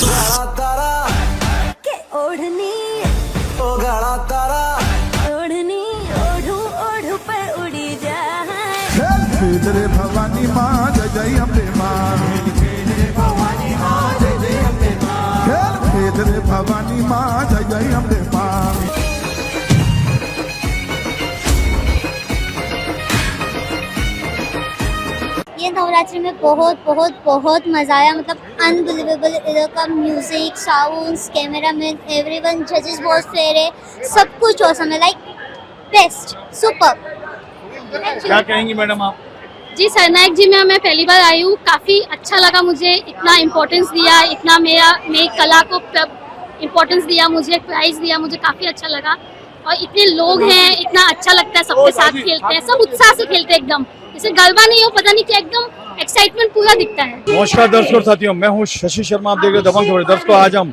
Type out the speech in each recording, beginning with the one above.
गाड़ा तारा के ओढ़नी ओ गाड़ा तारा ओढ़नी ओढ़ू ओढ़ू पे उड़ी जाए खेल खेल रे भवानी माँ जय जय अम्बे माँ, खेल खेल रे भवानी माँ जय जय अम्बे माँ। ये नवरात्रि में बहुत बहुत बहुत मज़ा आया, मतलब अनबिलीवेबल। इधर का म्यूजिक, साउंड्स, कैमरामैन, एवरीवन, जजेस बहुत फेयर है, सब कुछ औसम है, लाइक बेस्ट, सुपर। क्या कहेंगी मैडम आप? जी, सरनायक जी में मैं पहली बार आई हूँ, काफ़ी अच्छा लगा मुझे। इतना इम्पोर्टेंस दिया, इतना मेरी कला को इम्पोर्टेंस दिया, मुझे प्राइज़ दिया, मुझे काफ़ी अच्छा लगा। और इतने लोग हैं, इतना अच्छा लगता है, सबके साथ खेलते हैं, सब उत्साह से खेलते हैं, एकदम जैसे गरबा नहीं हो, पता नहीं क्या, एकदम एक्साइटमेंट पूरा दिखता है। नमस्कार दर्शकों साथियों, मैं हूँ शशि शर्मा, आप देख रहे हैं दबंग खबरें। दर्शकों, आज हम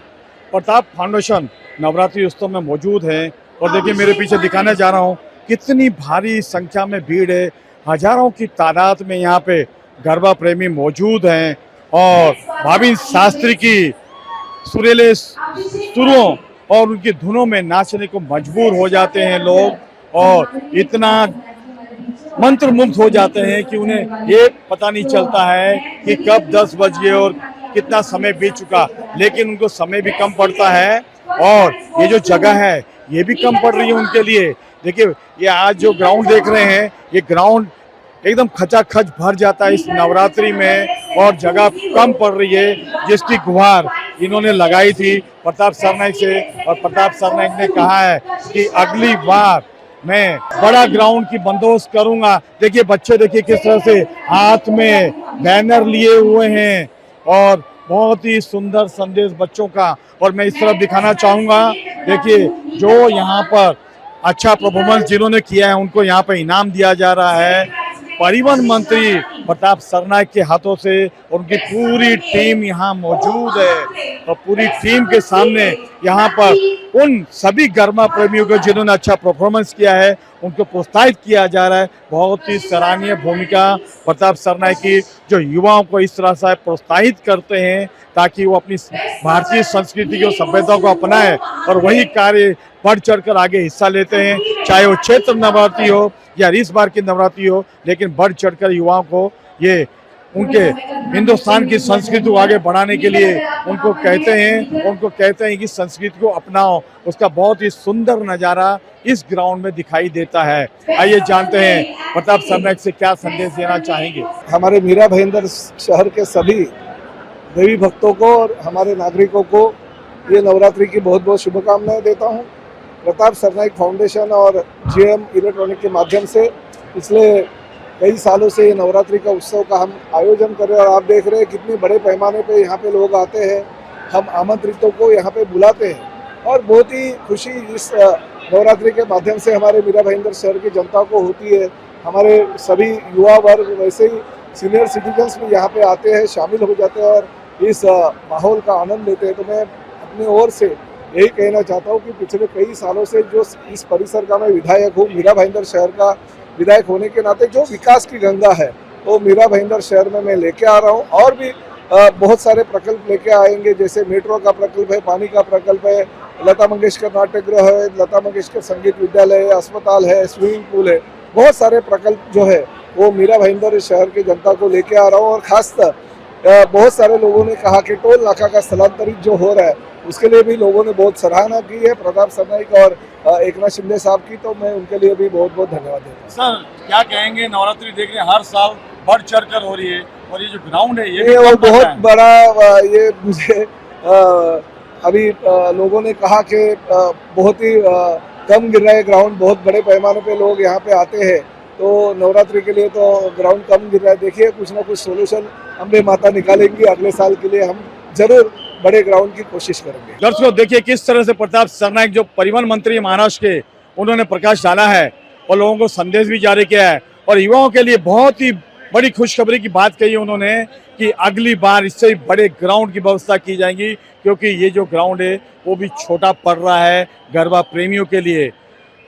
प्रताप फाउंडेशन नवरात्रि उत्सव में मौजूद हैं और देखिए मेरे पीछे दिखाने जा रहा हूँ कितनी भारी संख्या में भीड़ है। हजारों की तादाद में यहाँ पे गरबा प्रेमी मौजूद हैं और भाभी शास्त्री की सुरीले सुरों और उनकी धुनों में नाचने को मजबूर हो जाते हैं लोग और इतना मंत्रमुग्ध हो जाते हैं कि उन्हें ये पता नहीं चलता है कि कब 10 बज गए और कितना समय बीत चुका, लेकिन उनको समय भी कम पड़ता है और ये जो जगह है ये भी कम पड़ रही है उनके लिए। देखिए ये आज जो ग्राउंड देख रहे हैं, ये ग्राउंड एकदम खचाखच भर जाता है इस नवरात्रि में और जगह कम पड़ रही है, जिसकी गुहार इन्होंने लगाई थी प्रताप सरनाइक से। और प्रताप सरनाइक ने कहा है कि अगली बार मैं बड़ा ग्राउंड की बंदोबस्त करूंगा। देखिए बच्चे, देखिए किस तरह से हाथ में बैनर लिए हुए हैं और बहुत ही सुंदर संदेश बच्चों का। और मैं इस तरफ दिखाना चाहूंगा, देखिए जो यहाँ पर अच्छा परफॉर्मेंस जिन्होंने किया है उनको यहाँ पर इनाम दिया जा रहा है परिवहन मंत्री प्रताप सरनाइक के हाथों से। उनकी पूरी टीम यहाँ मौजूद है और पूरी टीम के सामने यहाँ पर उन सभी गरबा प्रेमियों को जिन्होंने अच्छा परफॉर्मेंस किया है उनको प्रोत्साहित किया जा रहा है। बहुत ही सराहनीय भूमिका प्रताप सरनाइक की, जो युवाओं को इस तरह से प्रोत्साहित करते हैं ताकि वो अपनी भारतीय संस्कृति और सभ्यता को अपनाएं और वही कार्य बढ़ चढ़कर आगे हिस्सा लेते हैं, चाहे वो क्षेत्र नवरात्रि हो या इस बार की नवरात्रि हो, लेकिन बढ़ चढ़कर युवाओं को ये उनके हिंदुस्तान की संस्कृति को आगे बढ़ाने के लिए उनको कहते हैं कि संस्कृति को अपनाओ। उसका बहुत ही सुंदर नज़ारा इस ग्राउंड में दिखाई देता है। आइए जानते हैं प्रताप सरनाइक से क्या संदेश देना चाहेंगे। हमारे मीरा भाईंदर शहर के सभी देवी भक्तों को और हमारे नागरिकों को ये नवरात्रि की बहुत बहुत शुभकामनाएं देता हूँ। प्रताप सरनाइक फाउंडेशन और जेएम इलेक्ट्रॉनिक के माध्यम से पिछले कई सालों से ये नवरात्रि का उत्सव का हम आयोजन कर रहे हैं और आप देख रहे हैं कितने बड़े पैमाने पे यहाँ पे लोग आते हैं। हम आमंत्रितों को यहाँ पे बुलाते हैं और बहुत ही खुशी इस नवरात्रि के माध्यम से हमारे मीरा भाईंदर शहर की जनता को होती है। हमारे सभी युवा वर्ग, वैसे ही सीनियर सिटीजन्स भी यहाँ पे आते हैं, शामिल हो जाते हैं और इस माहौल का आनंद लेते हैं। तो मैं अपनी ओर से यही कहना चाहता हूँ कि पिछले कई सालों से जो इस परिसर का मैं विधायक हूँ, मीरा भाईंदर शहर का विधायक होने के नाते जो विकास की गंगा है वो मीरा भाईंदर शहर में मैं लेके आ रहा हूँ और भी बहुत सारे प्रकल्प लेके आएंगे, जैसे मेट्रो का प्रकल्प है, पानी का प्रकल्प है, लता मंगेशकर नाट्यगृह है, लता मंगेशकर संगीत विद्यालय है, अस्पताल है, स्विमिंग पूल है, बहुत सारे प्रकल्प जो है वो मीरा भाईंदर शहर की जनता को लेके आ रहा हूँ। और खासकर बहुत सारे लोगों ने कहा कि टोल नाका का स्थलांतरित जो हो रहा है उसके लिए भी लोगों ने बहुत सराहना की है प्रताप सरनाइक और एकनाथ शिंदे साहब की, तो मैं उनके लिए भी बहुत बहुत धन्यवाद देता हूँ। सर क्या कहेंगे, नवरात्रि देख रहे हैं हर साल बढ़ चढ़कर हो रही है और ये जो ग्राउंड है ये वो बहुत बड़ा, ये मुझे अभी लोगों ने कहा कि बहुत ही कम गिर रहा है ग्राउंड, बहुत बड़े पैमाने पे लोग यहाँ पे आते हैं, तो नवरात्रि के लिए तो ग्राउंड कम गिर रहा है। देखिए कुछ ना कुछ सोल्यूशन अम्बे माता निकालेंगी, अगले साल के लिए हम जरूर बड़े ग्राउंड की कोशिश करेंगे। दर्शकों देखिए किस तरह से प्रताप सरनाइक जो परिवहन मंत्री महाराष्ट्र के, उन्होंने प्रकाश डाला है और लोगों को संदेश भी जारी किया है और युवाओं के लिए बहुत ही बड़ी खुशखबरी की बात कही उन्होंने कि अगली बार इससे बड़े ग्राउंड की व्यवस्था की जाएगी, क्योंकि ये जो ग्राउंड है वो भी छोटा पड़ रहा है गरबा प्रेमियों के लिए।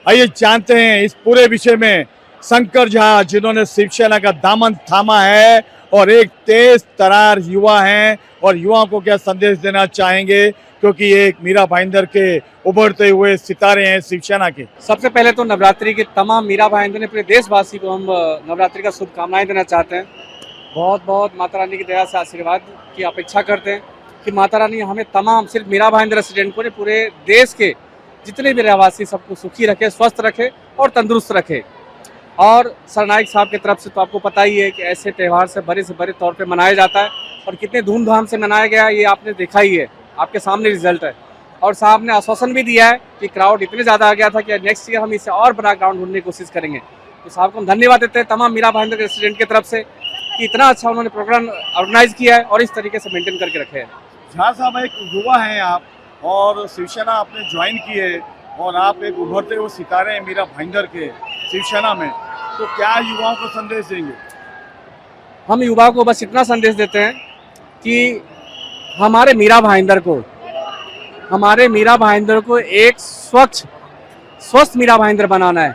आइए जानते हैं इस पूरे विषय में शंकर झा, जिन्होंने शिवसेना का दामन थामा है और एक तेज तरार युवा हैं और युवाओं को क्या संदेश देना चाहेंगे, क्योंकि ये एक मीरा भाईंदर के उभरते हुए सितारे हैं शिवसेना के। सबसे पहले तो नवरात्रि के तमाम मीरा भाईंदर ने पूरे देशवासी को हम नवरात्रि का शुभकामनाएं देना चाहते हैं। बहुत बहुत माता रानी की दया से आशीर्वाद की अपेक्षा करते हैं कि माता रानी हमें तमाम, सिर्फ मीरा भाईंदर रेसिडेंट को नहीं, पूरे देश के जितने भी रहवासी सबको सुखी रखे, स्वस्थ रखे और तंदुरुस्त रखे। और सरनाइक साहब की तरफ से तो आपको पता ही है कि ऐसे त्यौहार से बड़े तौर पे मनाया जाता है और कितने धूमधाम से मनाया गया ये आपने देखा ही है, आपके सामने रिजल्ट है। और साहब ने आश्वासन भी दिया है कि क्राउड इतने ज़्यादा आ गया था कि नेक्स्ट ईयर हम इससे और बड़ा ग्राउंड ढूंढने की कोशिश करेंगे। तो साहब को हम धन्यवाद देते हैं तमाम मीरा भाईंदर के रेसिडेंट की तरफ से कि इतना अच्छा उन्होंने प्रोग्राम ऑर्गेनाइज किया है और इस तरीके से मेंटेन करके रखे हैं। झा साहब एक युवा हैं आप और शिवसेना आपने ज्वाइन की है और आप एक उभरते हुए सितारे हैं मीरा भाईंदर के शिवसेना में, तो क्या युवाओं को संदेश देंगे? हम युवाओं को बस इतना संदेश देते हैं कि हमारे मीरा भाईंदर को एक स्वस्थ मीरा भाईंदर बनाना है।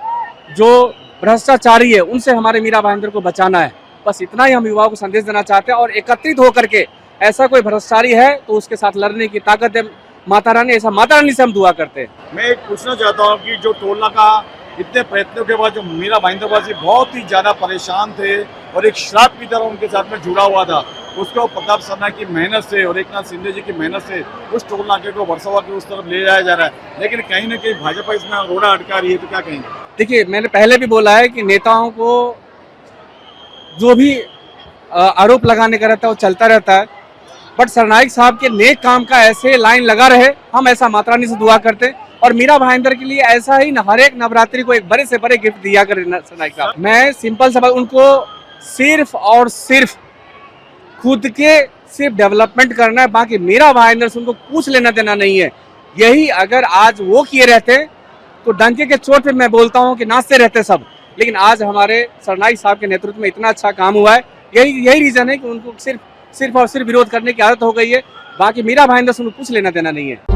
जो भ्रष्टाचारी है उनसे हमारे मीरा भाईंदर को बचाना है। बस इतना ही हम युवाओं को संदेश देना चाहते हैं और एकत्रित होकर के ऐसा कोई भ्रष्टाचारी है तो उसके साथ लड़ने की ताकत है माता रानी, ऐसा माता रानी से हम दुआ करते हैं। मैं एक पूछना चाहता हूँ कि जो टोलना का इतने प्रयत्नों के बाद जो मीरा भाईंदर वासी बहुत ही ज्यादा परेशान थे और एक श्राप की तरह उनके साथ में जुड़ा हुआ था, उसको प्रताप सरनाई की मेहनत से और एकनाथ शिंदे जी की मेहनत से उस टोल नाके को वर्सोवा की उस तरफ ले जाया जा रहा है, लेकिन कहीं ना कहीं भाजपा इसमें रोड़ा अटका रही है, तो क्या कहेंगे? देखिए, मैंने पहले भी बोला है कि नेताओं को जो भी आरोप लगाने का रहता है वो चलता रहता है, बट सरनाइक साहब के नेक काम का ऐसे लाइन लगा रहे, हम ऐसा माता रानी से दुआ करते हैं। और मीरा भाईंदर के लिए ऐसा ही हर एक नवरात्रि को एक बड़े से बड़े गिफ्ट दिया करें सरनाइक साहब। मैं सिंपल सा उनको सिर्फ और सिर्फ खुद के सिर्फ डेवलपमेंट करना है, बाकी मीरा भाईंदर से उनको कुछ लेना देना नहीं है। यही अगर आज वो किए रहते तो डंके के चोट पे मैं बोलता हूँ कि नाचते रहते सब, लेकिन आज हमारे सरनाइक साहब के नेतृत्व में इतना अच्छा काम हुआ है। यही रीजन है कि उनको सिर्फ और सिर्फ विरोध करने की आदत हो गई है, बाकी मीरा भाईंदर से उनको कुछ लेना देना नहीं है।